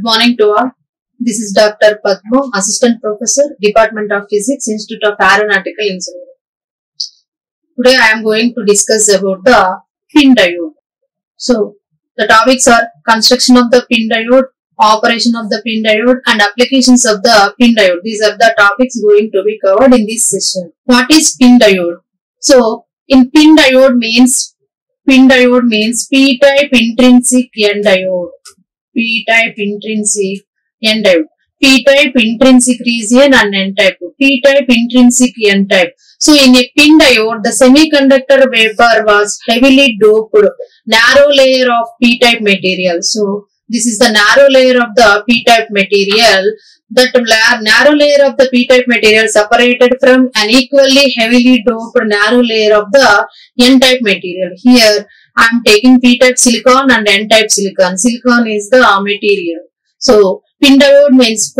Good morning to all. This is Dr. Padma, Assistant Professor, Department of Physics, Institute of Aeronautical Engineering. Today I am going to discuss about the pin diode. So, the topics are construction of the pin diode, operation of the pin diode and applications of the pin diode. These are the topics going to be covered in this session. What is pin diode? So, in pin diode means P-type intrinsic N diode. P-type intrinsic N diode. P-type intrinsic region and N-type. P-type intrinsic N-type. So, in a pin diode, the semiconductor vapor was heavily doped narrow layer of P-type material. So, this is the narrow layer of the P-type material. That narrow layer of the P-type material separated from an equally heavily doped narrow layer of the N-type material. Here, I am taking P-type silicon and N-type silicon. Silicon is the material. So, pin diode means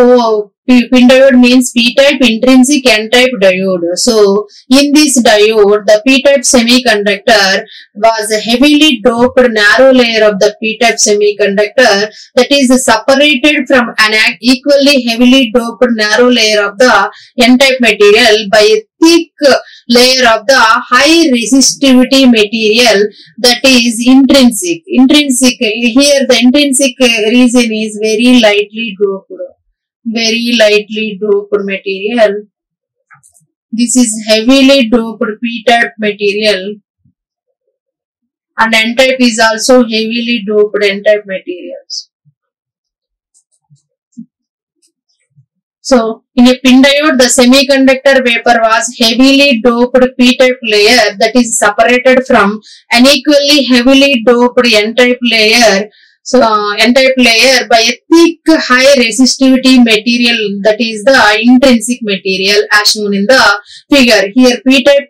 P-type intrinsic N-type diode. So, in this diode, the P-type semiconductor was a heavily doped narrow layer of the P-type semiconductor that is separated from an equally heavily doped narrow layer of the N-type material by a thick layer of the high resistivity material that is intrinsic. Here the intrinsic region is very lightly doped material. This is heavily doped P-type material and N-type is also heavily doped N-type materials. So, in a pin diode, the semiconductor vapor was heavily doped P-type layer that is separated from an equally heavily doped N-type layer. So, N-type layer by a thick high resistivity material that is the intrinsic material as shown in the figure. Here P-type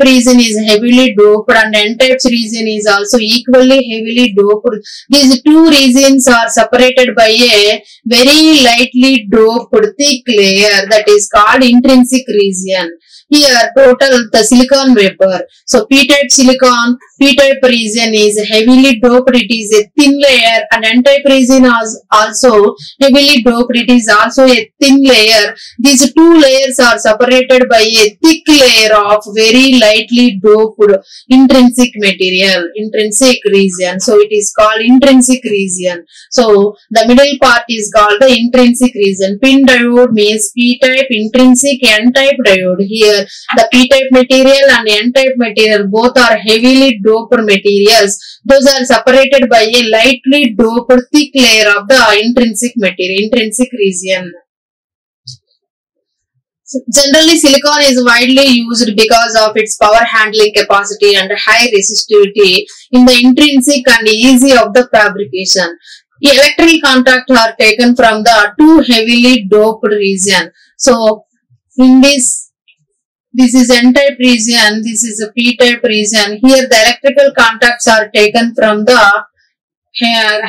region is heavily doped and N-type region is also equally heavily doped. These two regions are separated by a very lightly doped thick layer that is called intrinsic region. Here total the silicon vapor. So P-type silicon, P-type region is heavily doped. It is a thin layer and N-type region is also heavily doped. It is also a thin layer. These two layers are separated by a thick layer of very lightly doped intrinsic material, intrinsic region. So it is called intrinsic region. So the middle part is called the intrinsic region. Pin diode means P-type intrinsic N-type diode. Here the P-type material and N-type material both are heavily doped materials. Those are separated by a lightly doped thick layer of the intrinsic material, intrinsic region. So, generally, silicon is widely used because of its power handling capacity and high resistivity in the intrinsic and easy of the fabrication. Electrical contacts are taken from the two heavily doped region. So, in this is N-type region, this is a P-type region. Here the electrical contacts are taken from the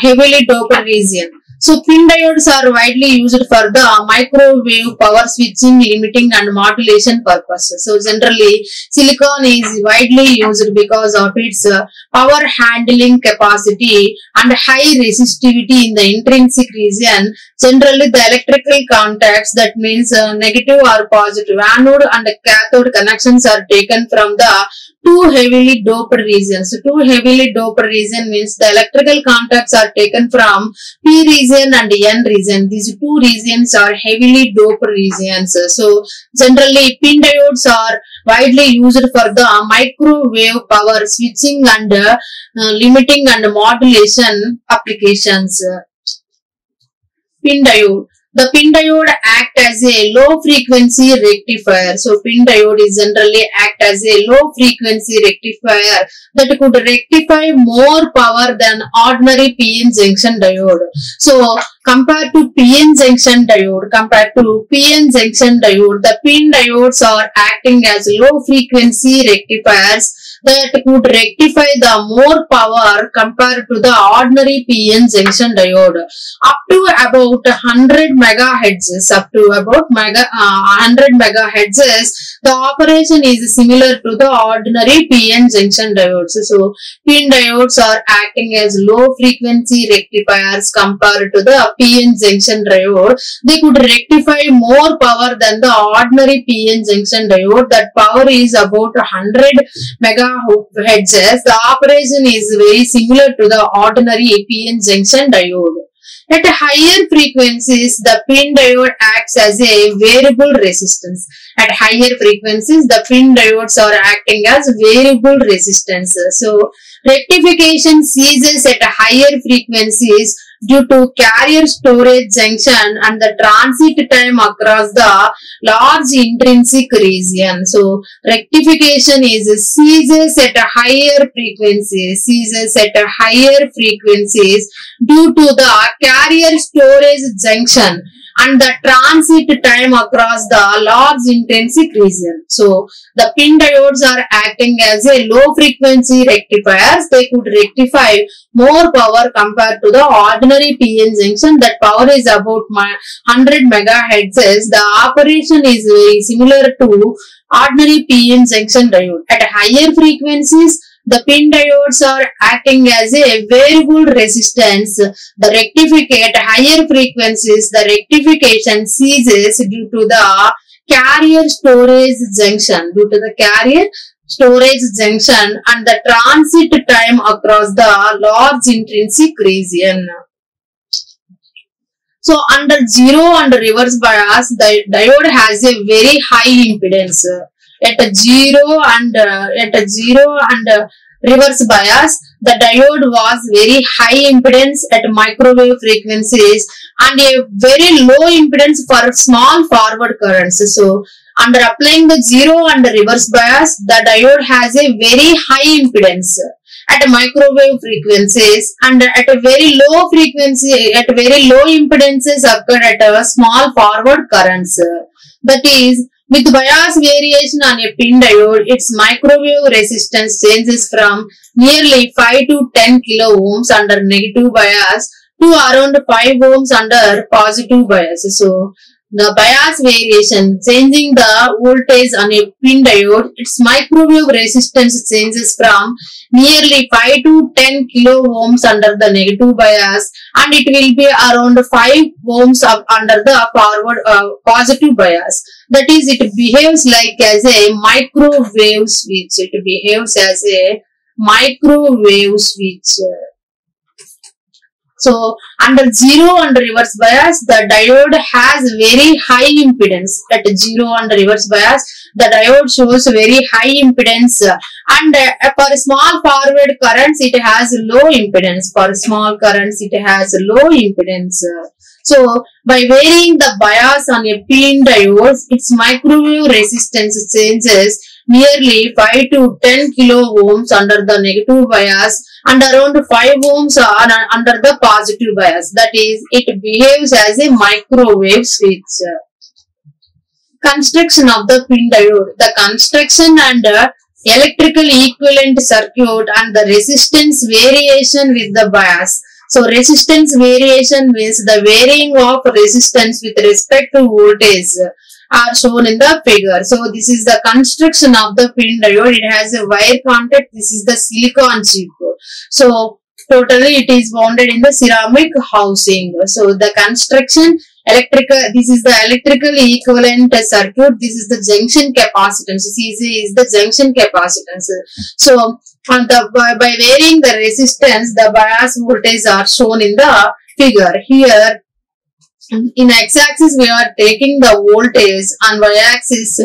heavily doped region. So pin diodes are widely used for the microwave power switching, limiting and modulation purposes. So generally silicon is widely used because of its power handling capacity and high resistivity in the intrinsic region. Generally the electrical contacts, that means negative or positive anode and cathode connections are taken from the two heavily doped regions. So, two heavily doped region means the electrical contacts are taken from P region and N region. These two regions are heavily doped regions. So, generally pin diodes are widely used for the microwave power switching and limiting and modulation applications. Pin diode. The pin diode act as a low frequency rectifier. So pin diode is generally act as a low frequency rectifier that could rectify more power than ordinary PN junction diode. So compared to PN junction diode, the pin diodes are acting as low frequency rectifiers that could rectify the more power compared to the ordinary PN junction diode up to about 100 megahertz. The operation is similar to the ordinary PN junction diodes. So PN diodes are acting as low frequency rectifiers compared to the PN junction diode. They could rectify more power than the ordinary PN junction diode. That power is about 100 megahertz. The operation is very similar to the ordinary PN junction diode. At higher frequencies, the PIN diode acts as a variable resistance. At higher frequencies, the PIN diodes are acting as variable resistance. So, rectification ceases at higher frequencies due to carrier storage junction and the transit time across the large intrinsic region. So, rectification ceases at higher frequencies, due to the carrier storage junction and the transit time across the large intrinsic region. So, the PIN diodes are acting as a low frequency rectifiers. They could rectify more power compared to the ordinary PN junction. That power is about 100 megahertz. The operation is very similar to ordinary PN junction diode. At higher frequencies, the PIN diodes are acting as a variable resistance. At higher frequencies, the rectification ceases due to the carrier storage junction, and the transit time across the large intrinsic region. So, under zero and reverse bias, the diode has a very high impedance. At zero and reverse bias, the diode was very high impedance at microwave frequencies and a very low impedance for small forward currents. So, under applying the zero and reverse bias, the diode has a very high impedance at microwave frequencies and at a very low impedances occurred at small forward currents. That is, with bias variation on a PIN diode, its microwave resistance changes from nearly 5 to 10 kilo ohms under negative bias to around 5 ohms under positive bias. So, the bias variation changing the voltage on a PIN diode, its microwave resistance changes from nearly 5 to 10 kilo ohms under the negative bias and it will be around 5 ohms under the positive bias. That is, it behaves like as a microwave switch. So, under zero and reverse bias, the diode has very high impedance. At zero and reverse bias, the diode shows very high impedance and for small forward currents, it has low impedance. So, by varying the bias on a PIN diode, its microwave resistance changes nearly 5 to 10 kilo ohms under the negative bias and around 5 ohms under the positive bias. That is, it behaves as a microwave switch. Construction of the PIN diode. The construction and electrical equivalent circuit and the resistance variation with the bias. So, resistance variation means the varying of resistance with respect to voltage are shown in the figure. So, this is the construction of the PIN diode. It has a wire contact. This is the silicon chip. So, totally it is wounded in the ceramic housing. So, the construction this is the electrical equivalent circuit. This is the junction capacitance. CC is the junction capacitance. So, by varying the resistance, the bias voltage are shown in the figure. Here, in x-axis, we are taking the voltage and y-axis,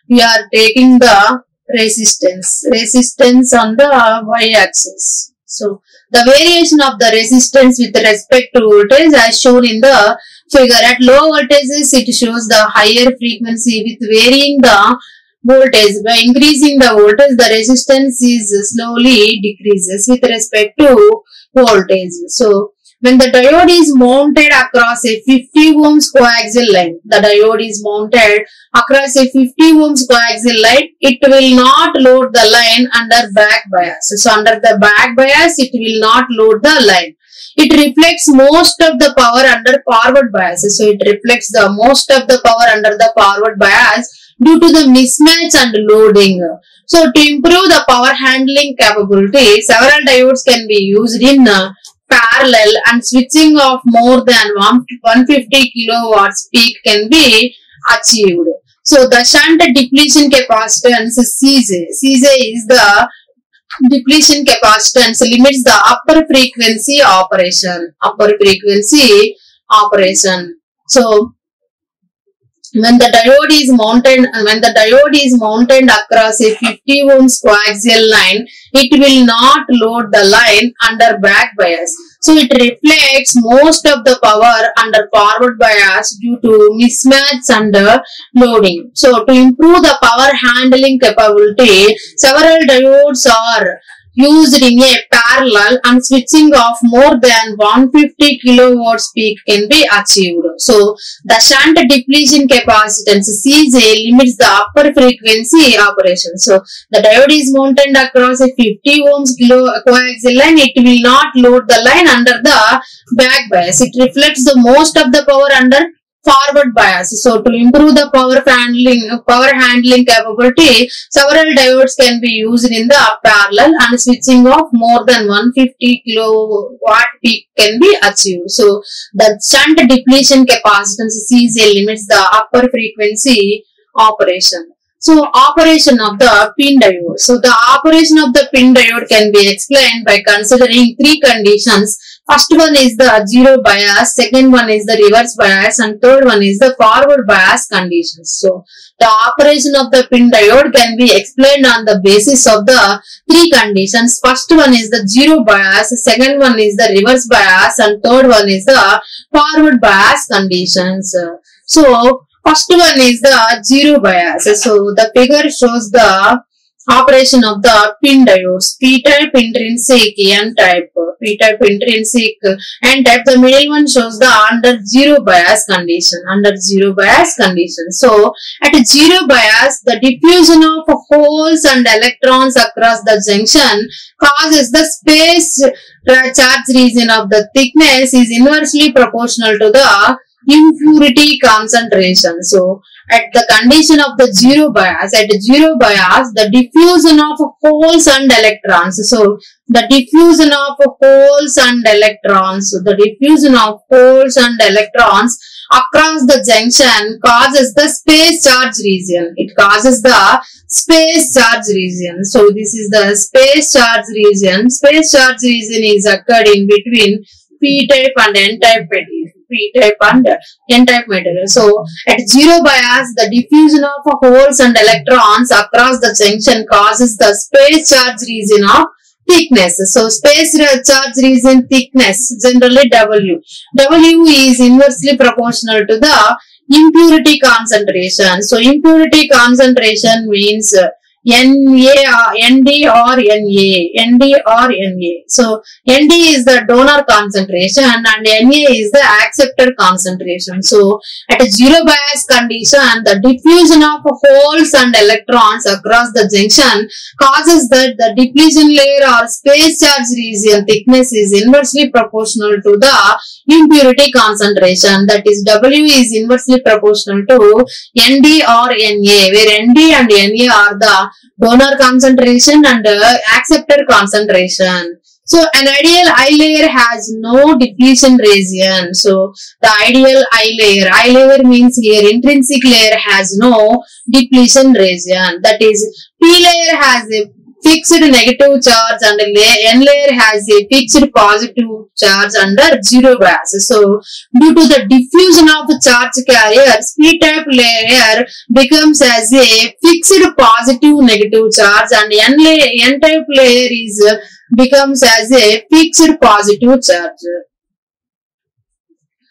we are taking the resistance on the y-axis. So, the variation of the resistance with respect to voltage as shown in the figure. At low voltages, it shows the higher frequency with varying the voltage. By increasing the voltage, the resistance is slowly decreases with respect to voltage. So, when the diode is mounted across a 50 ohms coaxial line, it will not load the line under back bias. So, under the back bias, it will not load the line. It reflects most of the power under forward bias. So, it reflects the most of the power under the forward bias due to the mismatch and loading. So to improve the power handling capability, several diodes can be used in parallel, and switching of more than 150 kilowatts peak can be achieved. So the shunt depletion capacitance CJ is the depletion capacitance limits the upper frequency operation. So when the diode is mounted across a 50 ohms coaxial line, it will not load the line under back bias. So it reflects most of the power under forward bias due to mismatch and loading. So to improve the power handling capability, several diodes are used in a parallel, and switching of more than 150 kilowatts peak can be achieved. So the shunt depletion capacitance CJ limits the upper frequency operation. So the diode is mounted across a 50 ohms coaxial line. It will not load the line under the back bias. It reflects the most of the power under forward bias. So to improve the power handling capability, several diodes can be used in the parallel, and switching of more than 150 kilowatt peak can be achieved. So the shunt depletion capacitance CJ limits the upper frequency operation. So operation of the pin diode. So the operation of the pin diode can be explained by considering three conditions. First one is the zero bias, second one is the reverse bias, and third one is the forward bias conditions. So the operation of the pin diode can be explained on the basis of the three conditions. First one is the zero bias, second one is the reverse bias, and third one is the forward bias conditions. So first one is the zero bias. So the figure shows the operation of the pin diodes. P-type intrinsic, N-type. P-type intrinsic, N-type. The middle one shows the under zero bias condition. So at zero bias, the diffusion of holes and electrons across the junction causes the space charge region of the thickness is inversely proportional to the impurity concentration. So at the condition of the zero bias, the diffusion of holes and electrons. So the diffusion of holes and electrons across the junction causes the space charge region. It causes the space charge region. So this is the space charge region. Space charge region is occurred in between P-type and N-type material. So at zero bias, the diffusion of holes and electrons across the junction causes the space charge region of thickness. So space charge region thickness, generally W. W is inversely proportional to the impurity concentration. So impurity concentration means ND or NA. So ND is the donor concentration and NA is the acceptor concentration. So at a zero bias condition, the diffusion of holes and electrons across the junction causes that the depletion layer or space charge region thickness is inversely proportional to the impurity concentration. That is, W is inversely proportional to ND or NA, where ND and NA are the donor concentration and acceptor concentration. So an ideal I layer has no depletion region. So the ideal I layer means here intrinsic layer has no depletion region. That is, P layer has a fixed negative charge and N layer has a fixed positive charge under zero bias. So due to the diffusion of charge carriers, P-type layer becomes as a fixed positive negative charge and N-type layer becomes as a fixed positive charge.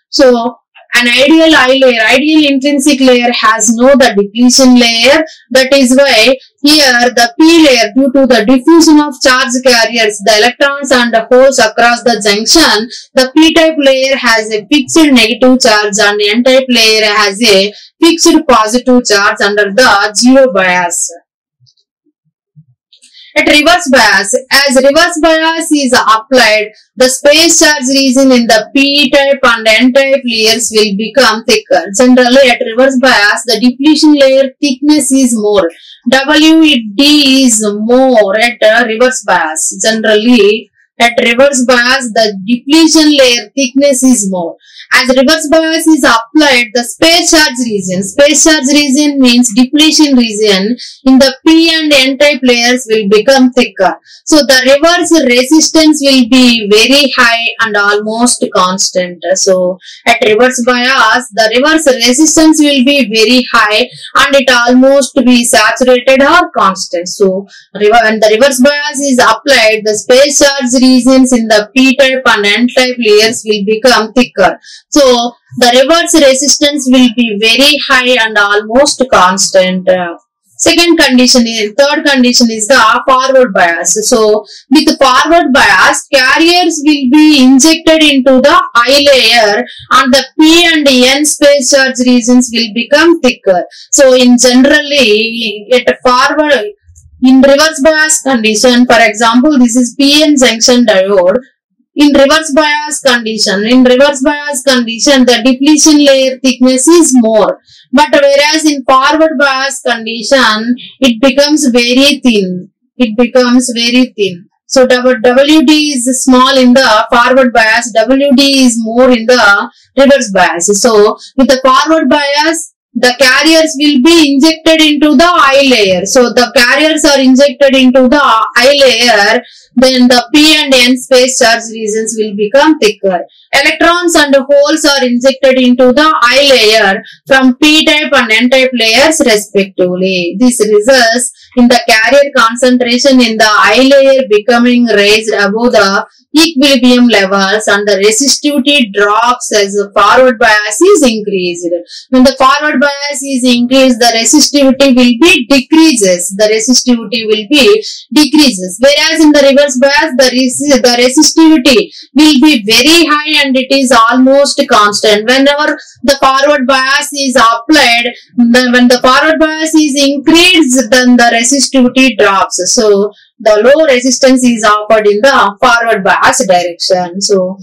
So an ideal ideal intrinsic layer has no the depletion layer. That is why here the P layer, due to the diffusion of charge carriers, the electrons and the holes across the junction, the P-type layer has a fixed negative charge and N-type layer has a fixed positive charge under the zero bias. At reverse bias, as reverse bias is applied, the space charge region in the p-type and n-type layers will become thicker. Generally, at reverse bias, the depletion layer thickness is more. WD is more at reverse bias. Generally, at reverse bias, the depletion layer thickness is more. As reverse bias is applied, the space charge region means depletion region in the P and N type layers will become thicker. So the reverse resistance will be very high and almost constant. So at reverse bias, the reverse resistance will be very high and it almost be saturated or constant. So when the reverse bias is applied, the space charge regions in the P type and N type layers will become thicker. So the reverse resistance will be very high and almost constant. Third condition is the forward bias. So with forward bias, carriers will be injected into the I layer and the P and N space charge regions will become thicker. So in generally at forward, in reverse bias condition, for example, this is PN junction diode. In reverse bias condition, the depletion layer thickness is more. But whereas in forward bias condition, it becomes very thin. So WD is small in the forward bias, WD is more in the reverse bias. So with the forward bias, the carriers will be injected into the I layer. So the carriers are injected into the I layer, then the P and N space charge regions will become thicker. Electrons and holes are injected into the I layer from P type and N type layers respectively. This results in the carrier concentration in the I layer becoming raised above the equilibrium levels and the resistivity drops as the forward bias is increased. When the forward bias is increased, the resistivity will be decreases. Whereas in the reverse bias, the resistivity will be very high and it is almost constant. Whenever the forward bias is applied, when the forward bias is increased, then the resistivity drops. So the low resistance is offered in the forward bias direction. So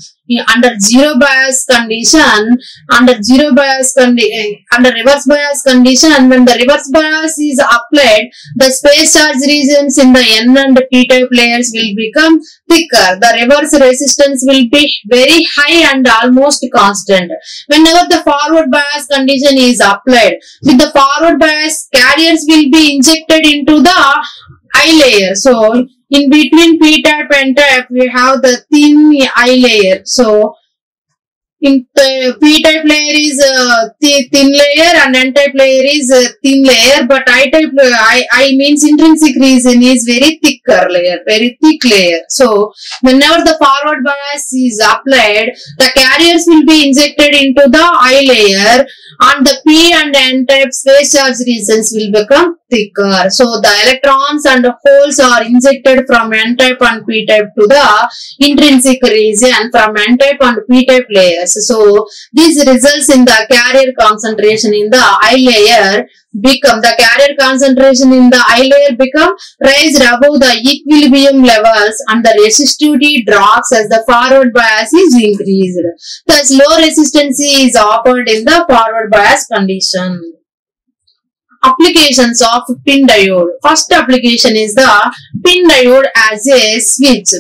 under zero bias condition, under reverse bias condition, when the reverse bias is applied, the space charge regions in the N and P type layers will become thicker. The reverse resistance will be very high and almost constant. Whenever the forward bias condition is applied, with the forward bias, carriers will be injected into the I layer. So in between P type and N type, we have the thin I layer. So in the P type layer is thin layer and N type layer is thin layer, but I type I means intrinsic region is very thicker layer, very thick layer. So whenever the forward bias is applied, the carriers will be injected into the I layer and the P and N type space charge regions will become thicker. So the electrons and holes are injected from N type and P type to the intrinsic region from N type and P type layers. So this results in the carrier concentration in the I layer become raised above the equilibrium levels and the resistivity drops as the forward bias is increased. Thus low resistance is offered in the forward bias condition. Applications of pin diode. First application is the pin diode as a switch.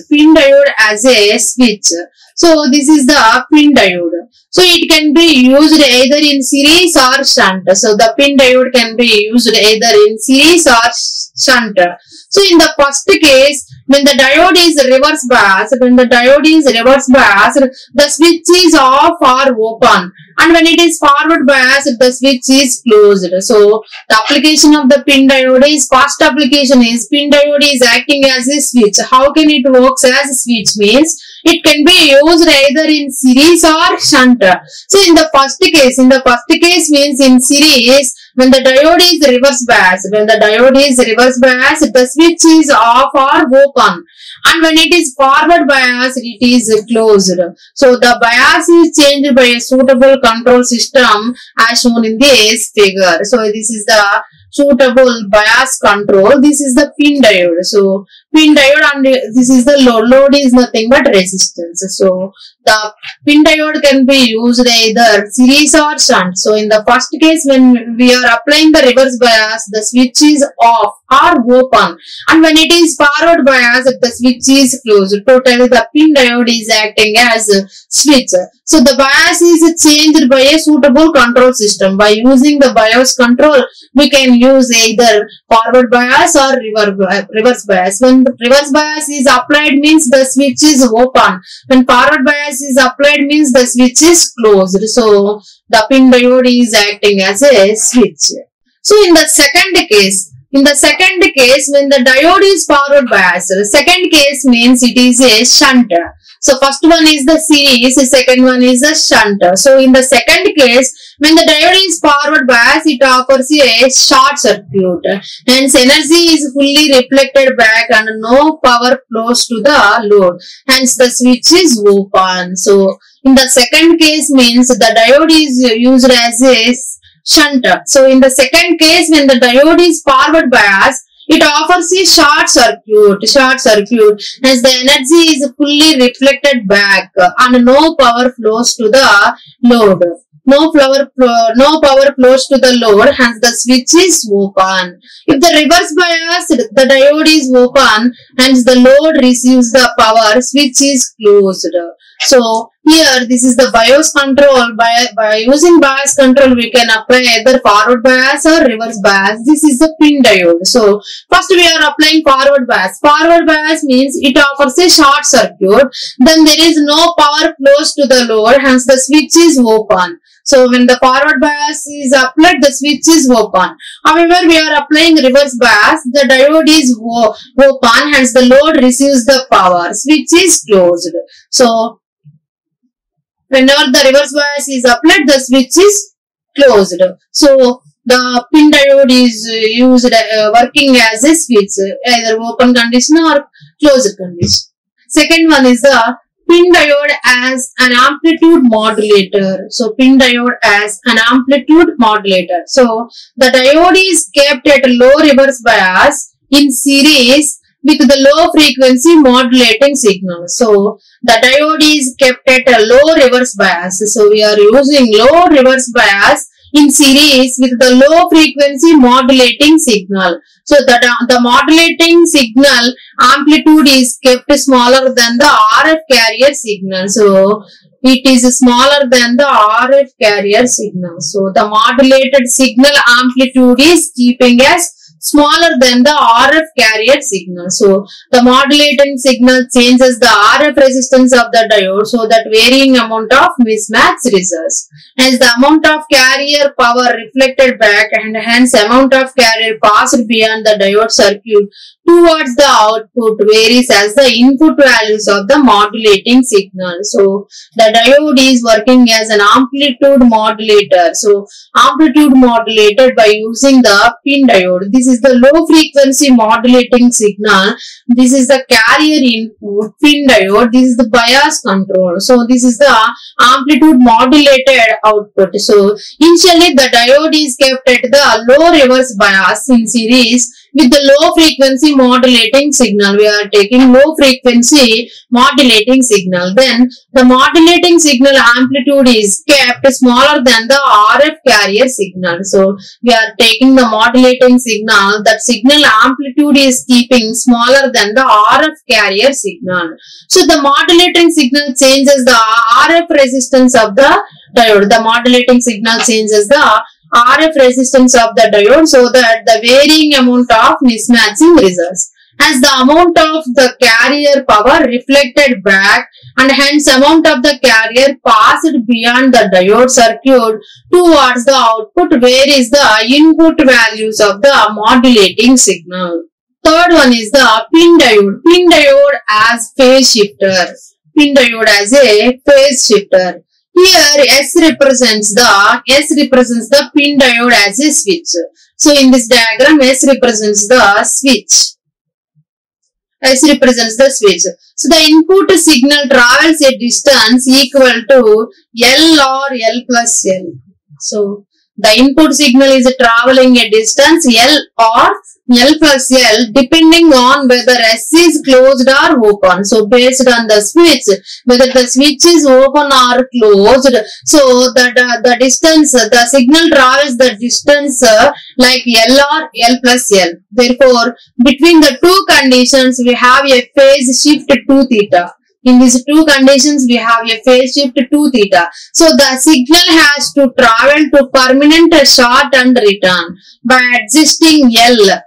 So this is the pin diode. So it can be used either in series or shunt. So the pin diode can be used either in series or shunt. So in the first case, when the diode is reverse bias, the switch is off or open. And when it is forward bias, the switch is closed. So the application of the pin diode is, first application is pin diode is acting as a switch. How can it works as a switch means? It can be used either in series or shunt. So in the first case means in series, when the diode is reverse bias, the switch is off or open. And when it is forward bias, it is closed. So the bias is changed by a suitable control system as shown in this figure. So this is the suitable bias control. This is the pin diode. So pin diode, and this is the load. Load is nothing but resistance. So the pin diode can be used either series or shunt. So in the first case, when we are applying the reverse bias, the switch is off or open, and when it is forward bias, the switch is closed. Totally the pin diode is acting as a switch. So the bias is changed by a suitable control system. By using the bias control, we can use either forward bias or reverse bias. When the reverse bias is applied, means the switch is open. When forward bias is applied, means the switch is closed. So the pin diode is acting as a switch. So in the second case, when the diode is forward biased, the second case means it is a shunt. So first one is the series, the second one is a shunt. So in the second case, when the diode is forward biased, it offers a short circuit. Hence energy is fully reflected back and no power flows to the load. Hence the switch is open. So in the second case means the diode is used as a shunt. So in the second case, when the diode is forward biased, it offers a short circuit, as the energy is fully reflected back and no power flows to the load. No power flows to the load, hence the switch is open. If the reverse bias, the diode is open, hence the load receives the power, switch is closed. So here this is the bias control. By using bias control, we can apply either forward bias or reverse bias. This is the pin diode. So first we are applying forward bias. Forward bias means it offers a short circuit. Then there is no power flows to the load, hence the switch is open. So when the forward bias is applied, the switch is open. However, we are applying reverse bias, the diode is open, hence the load receives the power, switch is closed. So whenever the reverse bias is applied, the switch is closed. So the pin diode is used working as a switch, either open condition or closed condition. Second one is the pin diode as an amplitude modulator. So pin diode as an amplitude modulator. So the diode is kept at low reverse bias in series with the low frequency modulating signal. So the diode is kept at a low reverse bias. So we are using low reverse bias in series with the low frequency modulating signal. So the modulating signal amplitude is kept smaller than the RF carrier signal. So it is smaller than the RF carrier signal. So the modulated signal amplitude is keeping as smaller than the RF carrier signal. So the modulating signal changes the RF resistance of the diode, so that varying amount of mismatch results. As the amount of carrier power reflected back and hence amount of carrier passed beyond the diode circuit towards the output varies as the input values of the modulating signal. So the diode is working as an amplitude modulator. So amplitude modulated by using the pin diode. This is the low frequency modulating signal. This is the carrier input pin diode. This is the bias control. So this is the amplitude modulated output. So initially the diode is kept at the low reverse bias in series with the low frequency modulating signal. We are taking low frequency modulating signal. Then the modulating signal amplitude is kept smaller than the RF carrier signal. So we are taking the modulating signal, that signal amplitude is keeping smaller than the RF carrier signal. So the modulating signal changes the RF resistance of the diode. The modulating signal changes the RF resistance of the diode, so that the varying amount of mismatching results. As the amount of the carrier power reflected back and hence amount of the carrier passed beyond the diode circuit towards the output varies the input values of the modulating signal. Third one is the pin diode. Pin diode as phase shifter. Pin diode as a phase shifter. Here S represents the pin diode as a switch. So in this diagram S represents the switch. S represents the switch. So the input signal travels a distance equal to L or L plus L. So The input signal is traveling a distance L or L plus L depending on whether S is closed or open. So based on the switch, whether the switch is open or closed, so the distance, the signal travels the distance like L or L plus L. Therefore, between the two conditions, we have a phase shift 2 theta. In these two conditions, we have a phase shift 2 theta. So the signal has to travel to permanent short and return. By adjusting L,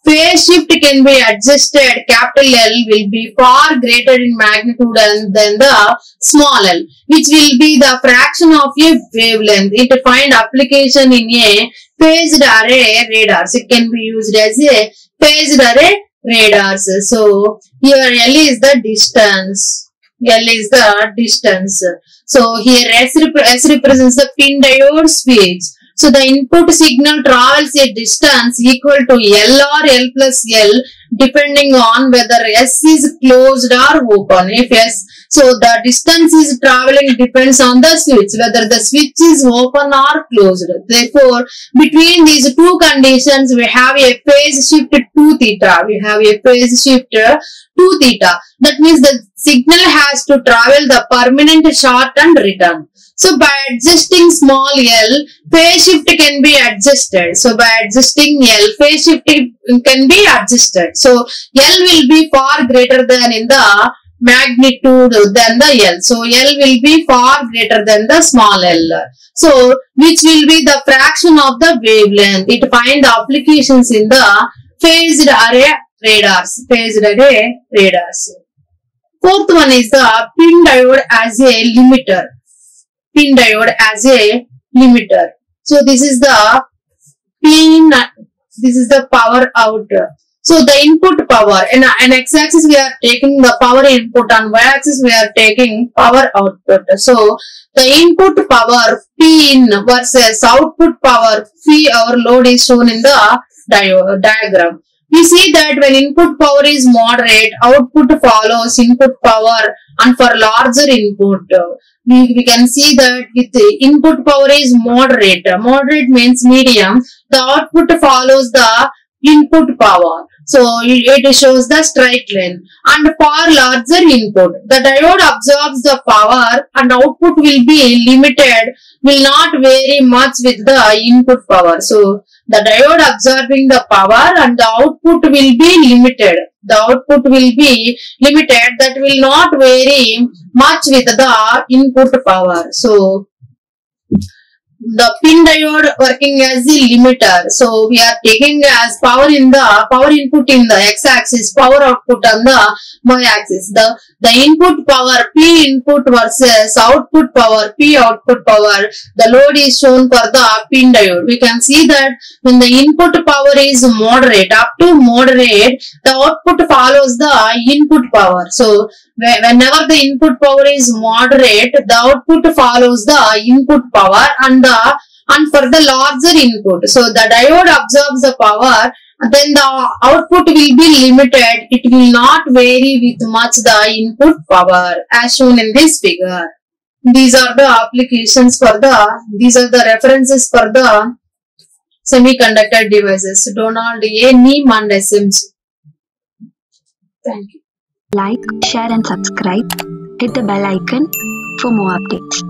phase shift can be adjusted. Capital L will be far greater in magnitude than the small l, which will be the fraction of a wavelength. It find application in a phased array radars. It can be used as a phased array radars. So here L is the distance. So here S represents the pin diode switch. So the input signal travels a distance equal to L or L plus L depending on whether S is closed or open. If S, so the distance is traveling depends on the switch, whether the switch is open or closed. Therefore, between these two conditions, we have a phase shift 2 theta. That means the signal has to travel the permanent short and return. So by adjusting small l, phase shift can be adjusted. So by adjusting L, phase shift can be adjusted. So L will be far greater than in the magnitude than the L. So L will be far greater than the small l. So which will be the fraction of the wavelength. It find applications in the phased array radars. Fourth one is the pin diode as a limiter. So this is the pin, this is the power out. So the input power, and on x-axis we are taking the power input, on y-axis we are taking power output. So the input power P in versus output power P, our load is shown in the diagram. We see that when input power is moderate, output follows input power, and for larger input, we can see that with the input power is moderate means medium, the output follows the input power. So it shows the straight line. And for larger input, the diode absorbs the power and output will be limited, will not vary much with the input power. So the diode absorbing the power and the output will be limited. That will not vary much with the input power. So the pin diode working as the limiter. So we are taking as power input in the x-axis, power output on the y-axis. The input power P input versus output power P output power. The load is shown for the pin diode. We can see that when the input power is moderate, up to moderate, the output follows the input power. So whenever the input power is moderate, the output follows the input power and for the larger input. So the diode absorbs the power, then the output will be limited. It will not vary with much the input power as shown in this figure. These are the applications for these are the references for the semiconductor devices. Donald A. Neem and SMG. Thank you. Like, share and subscribe. Hit the bell icon for more updates.